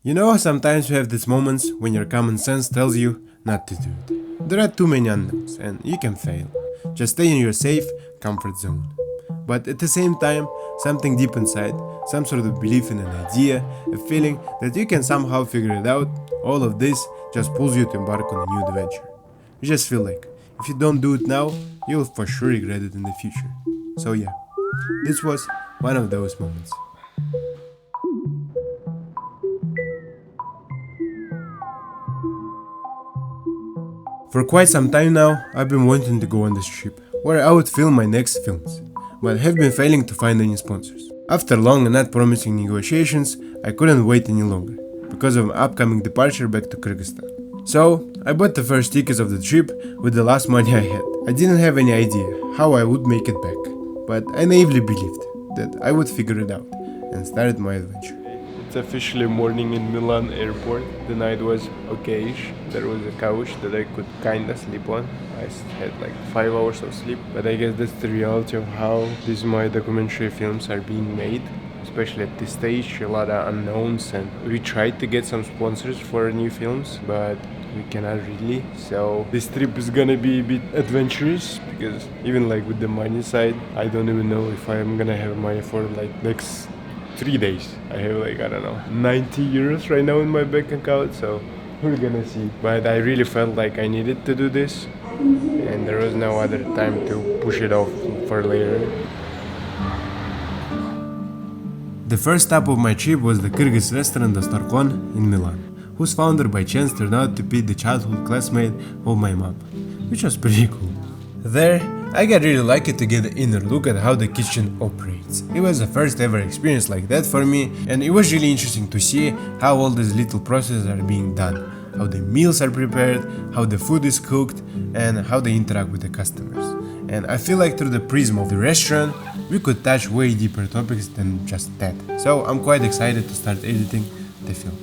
You know, sometimes you have these moments when your common sense tells you not to do it. There are too many unknowns, and you can fail. Just stay in your safe, comfort zone. But at the same time, something deep inside, some sort of belief in an idea, a feeling that you can somehow figure it out, all of this just pulls you to embark on a new adventure. You just feel like, if you don't do it now, you'll for sure regret it in the future. So yeah, this was one of those moments. For quite some time now, I've been wanting to go on this trip, where I would film my next films, but have been failing to find any sponsors. After long and not promising negotiations, I couldn't wait any longer, because of my upcoming departure back to Kyrgyzstan. So, I bought the first tickets of the trip with the last money I had. I didn't have any idea how I would make it back, but I naively believed that I would figure it out, and started my adventure. It's officially morning in Milan airport. The night was okayish. There was a couch that I could kinda sleep on. I had like 5 hours of sleep, but I guess that's the reality of how these my documentary films are being made. Especially at this stage, a lot of unknowns, and we tried to get some sponsors for new films, but we cannot really. So this trip is gonna be a bit adventurous, because even like with the money side, I don't even know if I'm gonna have money for like next 3 days. I have like, I don't know, 90 euros right now in my bank account, so we're gonna see. But I really felt like I needed to do this, and there was no other time to push it off for later. The first stop of my trip was the Kyrgyz restaurant Dostarkon in Milan, whose founder by chance turned out to be the childhood classmate of my mom, which was pretty cool. There, I got really lucky to get an inner look at how the kitchen operates. It was the first ever experience like that for me, and it was really interesting to see how all these little processes are being done, how the meals are prepared, how the food is cooked, and how they interact with the customers. And I feel like through the prism of the restaurant, we could touch way deeper topics than just that. So I'm quite excited to start editing the film.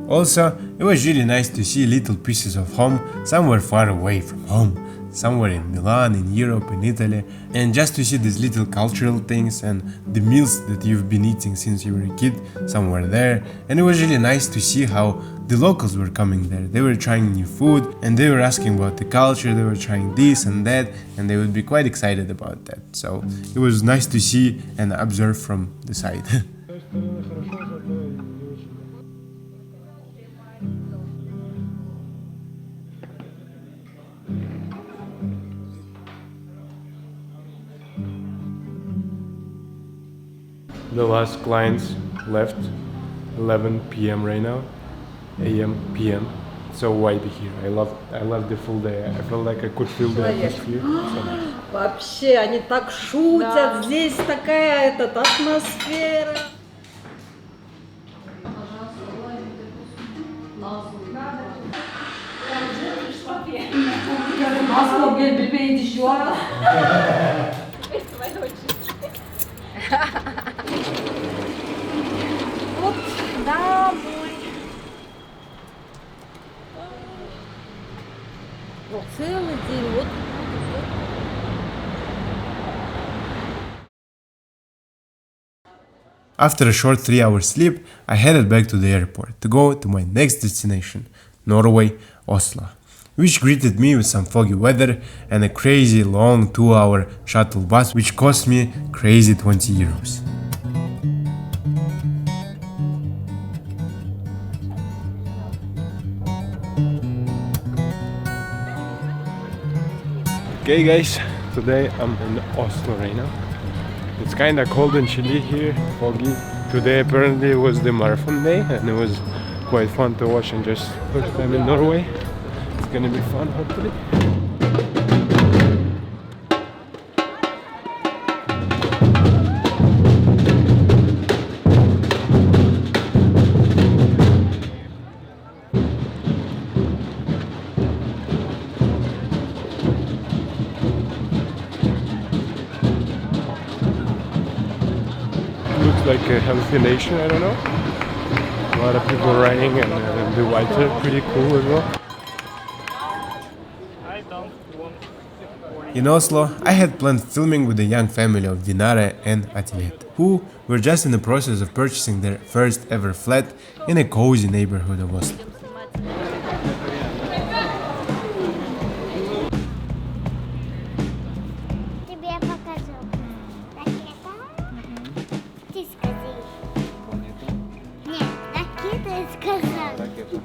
Also, it was really nice to see little pieces of home somewhere far away from home, somewhere in Milan, in Europe, in Italy, and just to see these little cultural things and the meals that you've been eating since you were a kid somewhere there. And it was really nice to see how the locals were coming there. They were trying new food, and they were asking about the culture, they were trying this and that, and they would be quite excited about that. So it was nice to see and observe from the side. The last clients left 11 p.m. right now, a.m. p.m. So wide here. I love the full day. I felt like I could feel the atmosphere. So nice. Вообще, они так шутят, да. Здесь такая атмосфера. Oslo bir düşüyor. Вот, да, мой. Вот целый день, вот. After a short 3-hour sleep, I headed back to the airport to go to my next destination, Norway, Oslo, which greeted me with some foggy weather and a crazy long 2-hour shuttle bus which cost me crazy 20 euros. Okay guys, today I'm in Oslo right now. It's kinda cold and chilly here, foggy. Today apparently was the marathon day, and it was quite fun to watch, and just first time in Norway. It's gonna be fun hopefully. Looks like a healthy nation, I don't know. A lot of people riding, and the whites are pretty cool as well. In Oslo, I had planned filming with the young family of Dinara and Atilet. who were just in the process of purchasing their first ever flat in a cozy neighborhood of Oslo. Тебе покажу. Ракета? Ты скажи. Нет, ракета сказал. Ракета?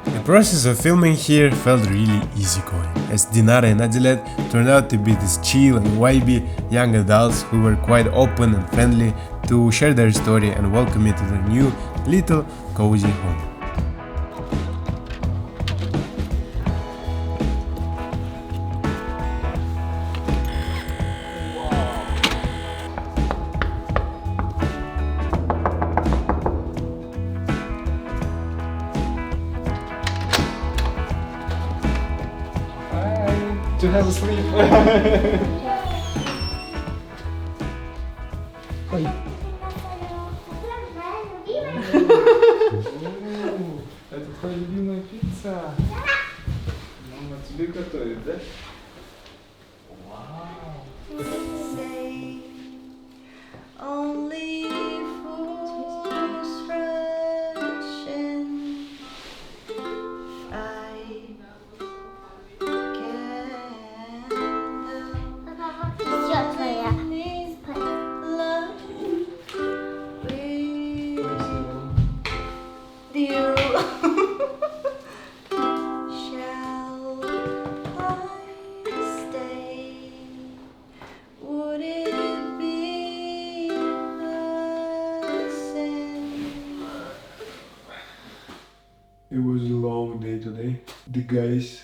The process of filming here felt really easygoing, as Dinara and Adilet turned out to be these chill and vibey young adults who were quite open and friendly to share their story and welcome me to their new, little, cozy home. To have a sleep. Это твоя любимая пицца. Мама тебе готовит, да? Вау. Only for destruction. Все твоя. It was a long day today. The guys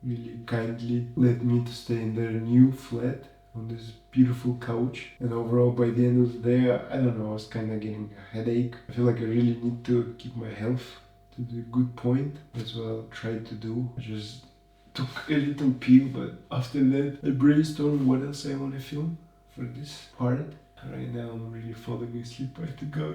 really kindly let me to stay in their new flat on this beautiful couch, and overall by the end of the day, I don't know, I was kind of getting a headache. I feel like I really need to keep my health to the good point. That's what I'll try to do. I just took a little pill, but after that I brainstormed what else I want to film for this part. Right now I'm really falling asleep. I have to go.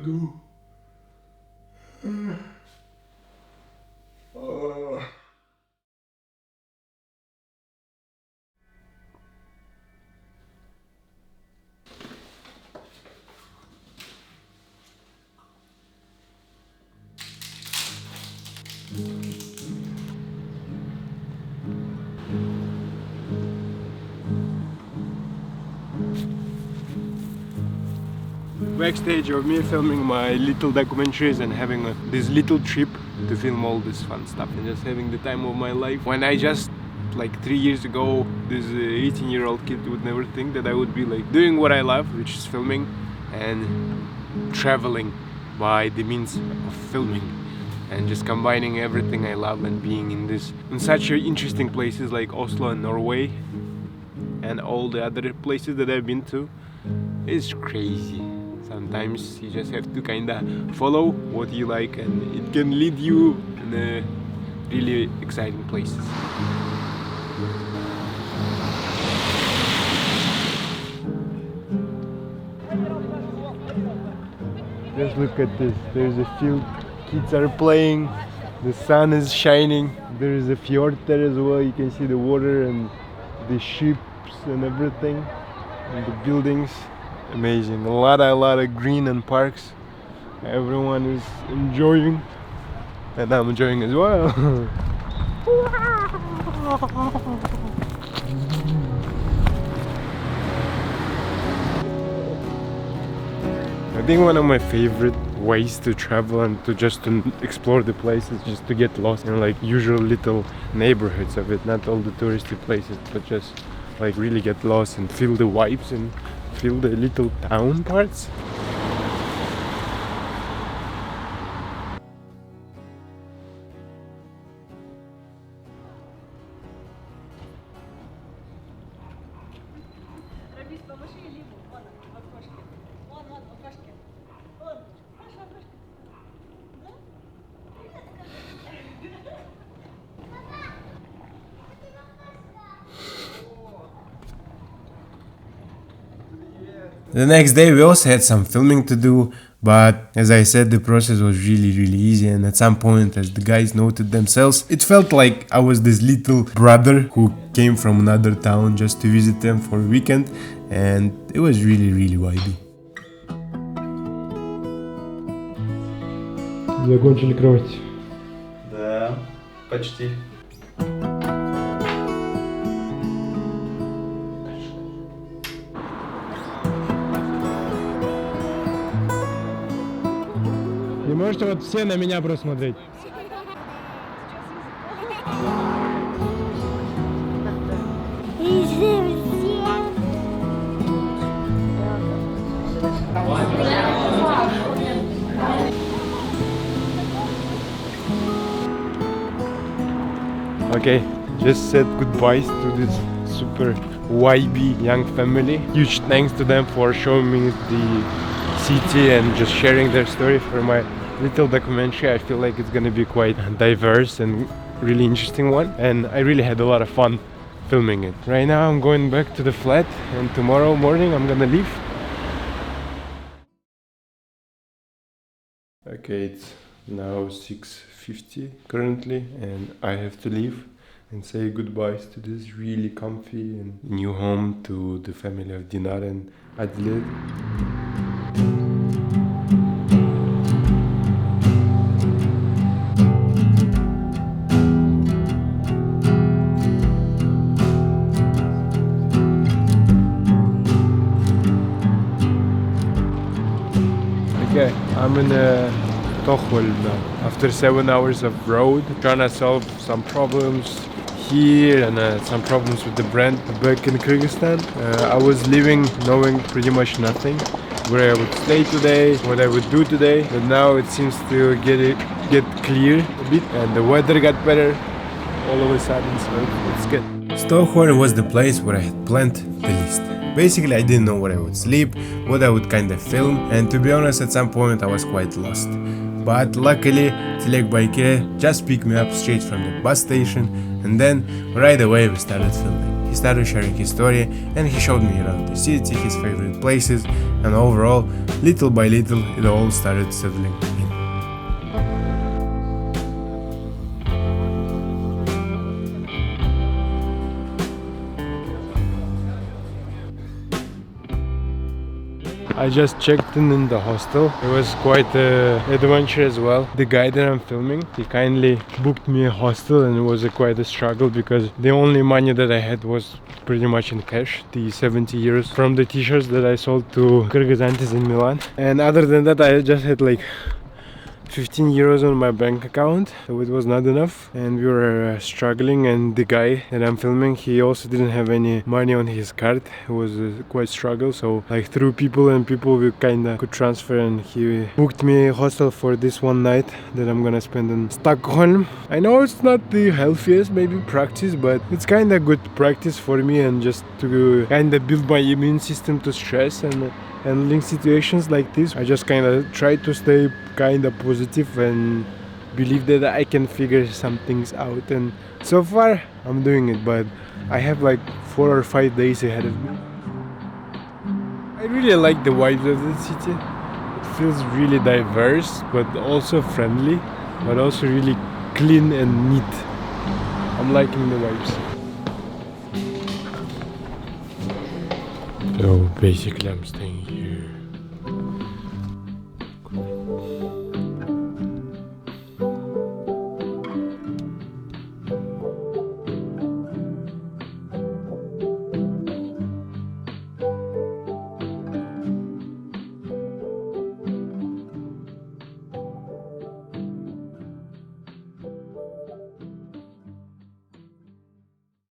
Backstage of me filming my little documentaries and having this little trip to film all this fun stuff and just having the time of my life. When I just like 3 years ago, this 18-year-old kid would never think that I would be like doing what I love, which is filming and traveling by the means of filming, and just combining everything I love and being in such interesting places like Oslo and Norway and all the other places that I've been to. It's crazy. Sometimes you just have to kinda follow what you like, and it can lead you in really exciting places. Just look at this. There's a field, kids are playing, the sun is shining, there is a fjord there as well. You can see the water and the ships and everything and the buildings. Amazing. A lot of green and parks. Everyone is enjoying, and I'm enjoying as well. I think one of my favorite ways to travel and to explore the place is just to get lost in like usual little neighborhoods of it, not all the touristy places, but just like really get lost and feel the vibes and feel the little town parts. The next day we also had some filming to do, but as I said, the process was really easy, and at some point, as the guys noted themselves, it felt like I was this little brother who came from another town just to visit them for a weekend, and it was really vibey. Закончили кровать. Да, почти. Не можете вот все на меня просто смотреть? И все. Okay, just said goodbyes to this super YB young family. Huge thanks to them for showing me the city and just sharing their story for my little documentary. I feel like it's gonna be quite diverse and really interesting one, and I really had a lot of fun filming it. Right now I'm going back to the flat, and tomorrow morning I'm gonna leave. Okay, it's now 6:50 currently, and I have to leave and say goodbyes to this really comfy and new home to the family of Dinar and Adile. Okay, I'm in Stockholm now. After 7 hours of road, trying to solve some problems here and some problems with the brand back in Kyrgyzstan. I was leaving knowing pretty much nothing, where I would stay today, what I would do today, but now it seems to get clear a bit, and the weather got better all of a sudden, so it's good. Stockholm was the place where I had planned the least. Basically, I didn't know where I would sleep, what I would kind of film, and to be honest, at some point I was quite lost. But luckily, Tilek Baike just picked me up straight from the bus station, and then right away we started filming. He started sharing his story, and he showed me around the city, his favorite places, and overall, little by little, it all started settling in. I just checked in the hostel. It was quite an adventure as well. The guy that I'm filming, he kindly booked me a hostel, and it was quite a struggle because the only money that I had was pretty much in cash, the 70 euros from the t-shirts that I sold to Kyrgyz aunties in Milan. And other than that, I just had like 15 euros on my bank account, so it was not enough, and we were struggling. And the guy that I'm filming, he also didn't have any money on his card. It was quite struggle, so like through people we kinda could transfer, and he booked me a hostel for this one night that I'm gonna spend in Stockholm. I know it's not the healthiest maybe practice, but it's kinda good practice for me, and just to kinda build my immune system to stress and handling situations like this. I just kind of try to stay kind of positive and believe that I can figure some things out, and so far I'm doing it, but I have like 4 or 5 days ahead of me. I really like the vibes of the city. It feels really diverse, but also friendly, but also really clean and neat. I'm liking the vibes. So basically I'm staying here